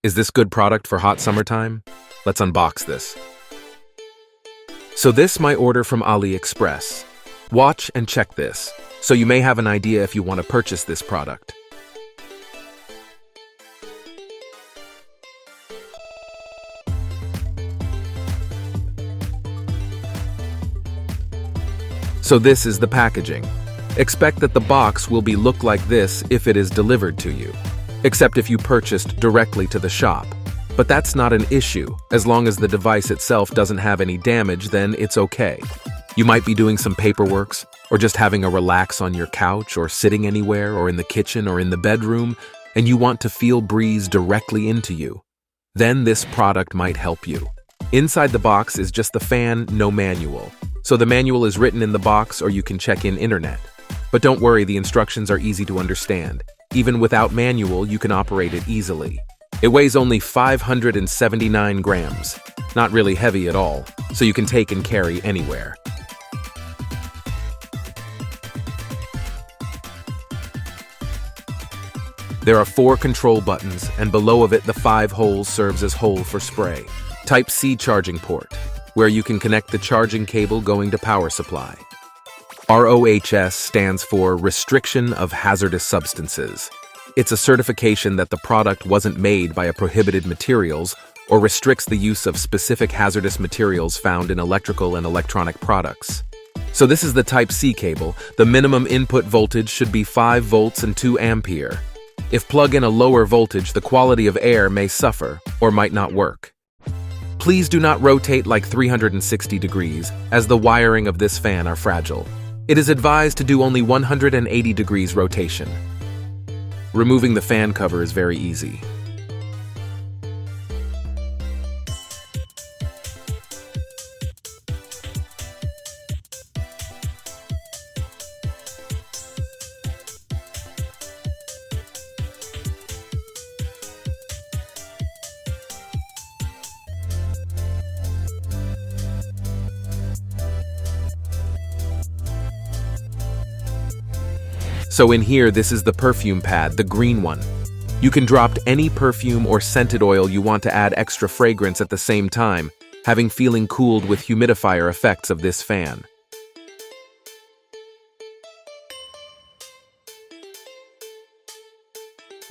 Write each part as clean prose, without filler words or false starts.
Is this good product for hot summertime? Let's unbox this. So this my order from Aliexpress. Watch and check this, so you may have an idea if you want to purchase this product. So this is the packaging. Expect that the box will look like this if it is delivered to you, except if you purchased directly to the shop. But that's not an issue. As long as the device itself doesn't have any damage, then it's okay. You might be doing some paperwork, or just having a relax on your couch, or sitting anywhere, or in the kitchen, or in the bedroom, and you want to feel breeze directly into you. Then this product might help you. Inside the box is just the fan, no manual. So the manual is written in the box, or you can check in internet. But don't worry, the instructions are easy to understand. Even without manual, you can operate it easily. It weighs only 579 grams. Not really heavy at all, so you can take and carry anywhere. There are 4 control buttons, and below of it the 5 holes serves as hole for spray. Type-C charging port, where you can connect the charging cable going to power supply. ROHS stands for Restriction of Hazardous Substances. It's a certification that the product wasn't made by a prohibited materials or restricts the use of specific hazardous materials found in electrical and electronic products. So this is the Type-C cable. The minimum input voltage should be 5 volts and 2 ampere. If plug in a lower voltage, the quality of air may suffer or might not work. Please do not rotate like 360 degrees, as the wiring of this fan are fragile. It is advised to do only 180 degrees rotation. Removing the fan cover is very easy. So in here, this is the perfume pad, the green one. You can drop any perfume or scented oil you want to add extra fragrance at the same time, having feeling cooled with humidifier effects of this fan.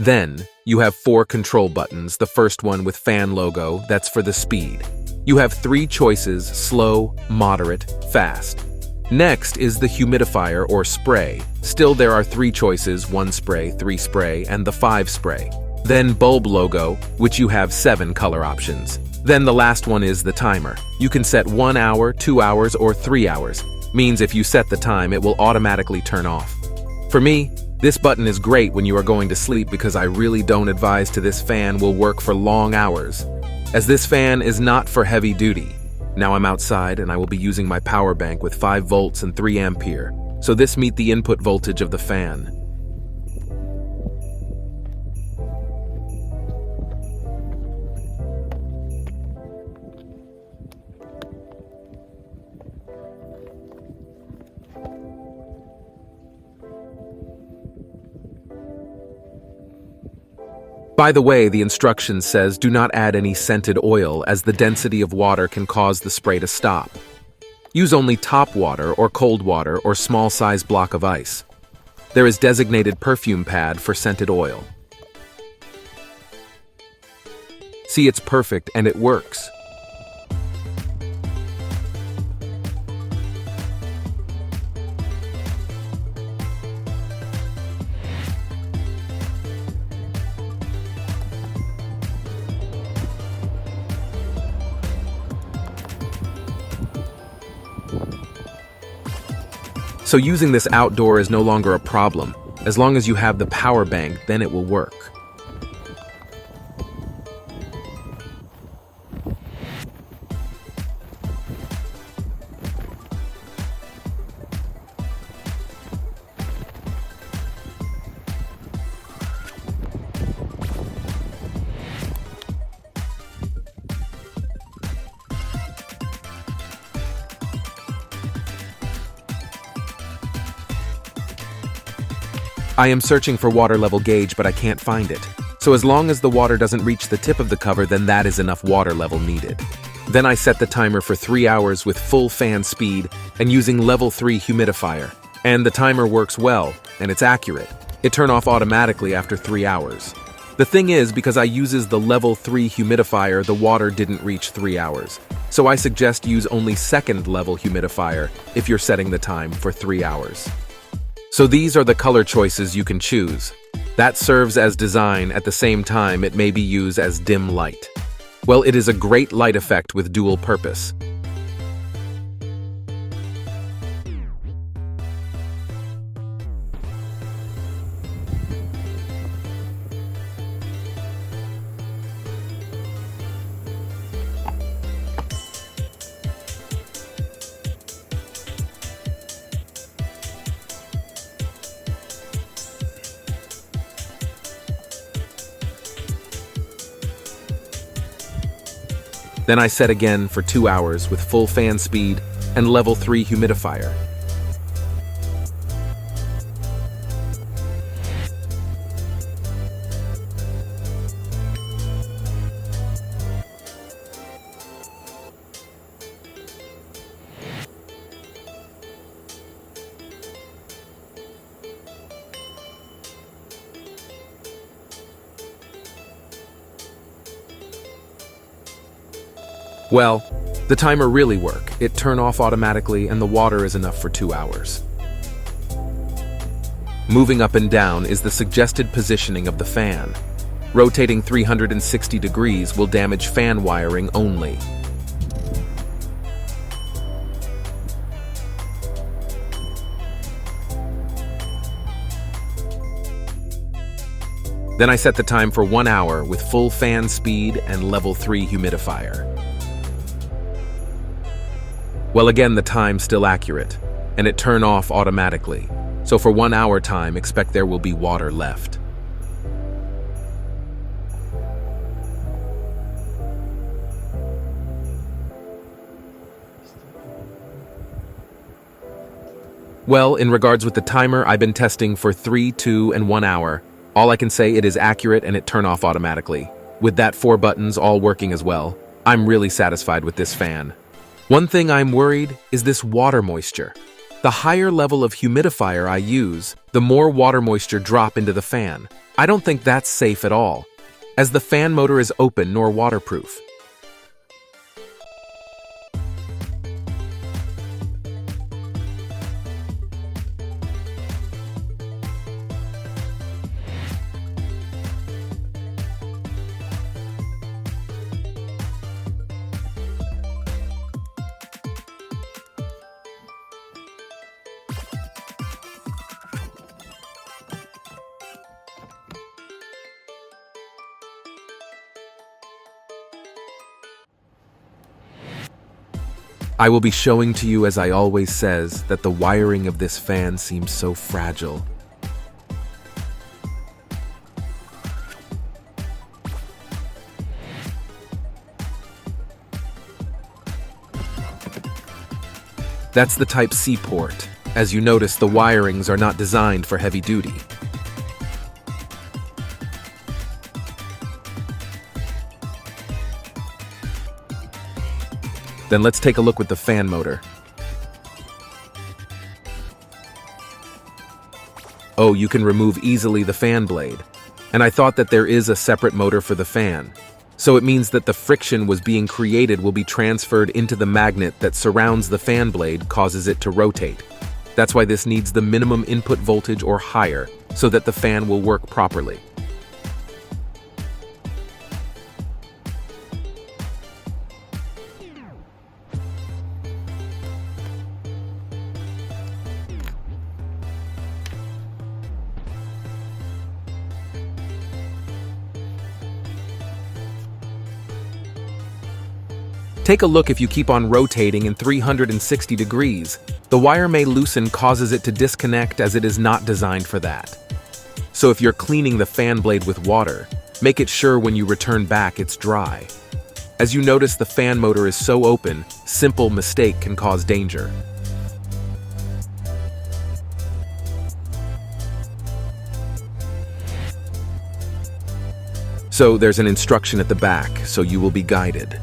Then, you have 4 control buttons, the first one with fan logo, that's for the speed. You have 3 choices, slow, moderate, fast. Next is the humidifier or spray. Still there are 3 choices, 1 spray, 3 spray, and the 5 spray. Then bulb logo, which you have 7 color options. Then the last one is the timer. You can set 1 hour, 2 hours, or 3 hours. Means if you set the time, it will automatically turn off. For me, this button is great when you are going to sleep because I really don't advise this fan will work for long hours, as this fan is not for heavy duty. Now I'm outside and I will be using my power bank with 5 volts and 3 ampere, so this meet the input voltage of the fan. By the way, the instruction says do not add any scented oil as the density of water can cause the spray to stop. Use only top water or cold water or small size block of ice. There is designated perfume pad for scented oil. See, it's perfect and it works. So using this outdoor is no longer a problem. As long as you have the power bank, then it will work. I am searching for water level gauge, but I can't find it. So as long as the water doesn't reach the tip of the cover, then that is enough water level needed. Then I set the timer for 3 hours with full fan speed and using level 3 humidifier. And the timer works well, and it's accurate. It turns off automatically after 3 hours. The thing is, because I uses the level 3 humidifier, the water didn't reach 3 hours. So I suggest use only second level humidifier if you're setting the time for 3 hours. So these are the color choices you can choose. That serves as design, at the same time it may be used as dim light. Well, it is a great light effect with dual purpose. Then I set again for 2 hours with full fan speed and level 3 humidifier. Well, the timer really works. It turns off automatically and the water is enough for 2 hours. Moving up and down is the suggested positioning of the fan. Rotating 360 degrees will damage fan wiring only. Then I set the time for 1 hour with full fan speed and level 3 humidifier. Well, again, the time's still accurate, and it turns off automatically. So for 1 hour time, expect there will be water left. Well, in regards with the timer, I've been testing for 3, 2, and 1 hour. All I can say, it is accurate and it turns off automatically. With that 4 buttons all working as well, I'm really satisfied with this fan. One thing I'm worried is this water moisture. The higher level of humidifier I use, the more water moisture drop into the fan. I don't think that's safe at all, as the fan motor is open nor waterproof. I will be showing to you, as I always says, that the wiring of this fan seems so fragile. That's the Type C port. As you notice, the wirings are not designed for heavy duty. Then let's take a look with the fan motor. Oh, you can remove easily the fan blade. And I thought that there is a separate motor for the fan. So it means that the friction was being created will be transferred into the magnet that surrounds the fan blade, causes it to rotate. That's why this needs the minimum input voltage or higher, so that the fan will work properly. Take a look. If you keep on rotating in 360 degrees, the wire may loosen, causes it to disconnect, as it is not designed for that. So if you're cleaning the fan blade with water, make it sure when you return back it's dry. As you notice, the fan motor is so open, simple mistake can cause danger. So there's an instruction at the back, so you will be guided.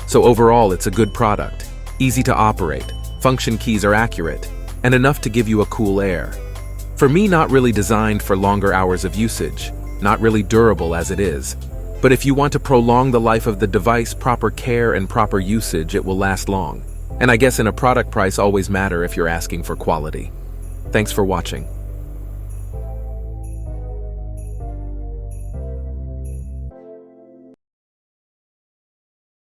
So overall, it's a good product, easy to operate, function keys are accurate, and enough to give you a cool air. For me, not really designed for longer hours of usage, not really durable as it is. But if you want to prolong the life of the device, proper care and proper usage, it will last long. And I guess in a product price always matter if you're asking for quality. Thanks for watching.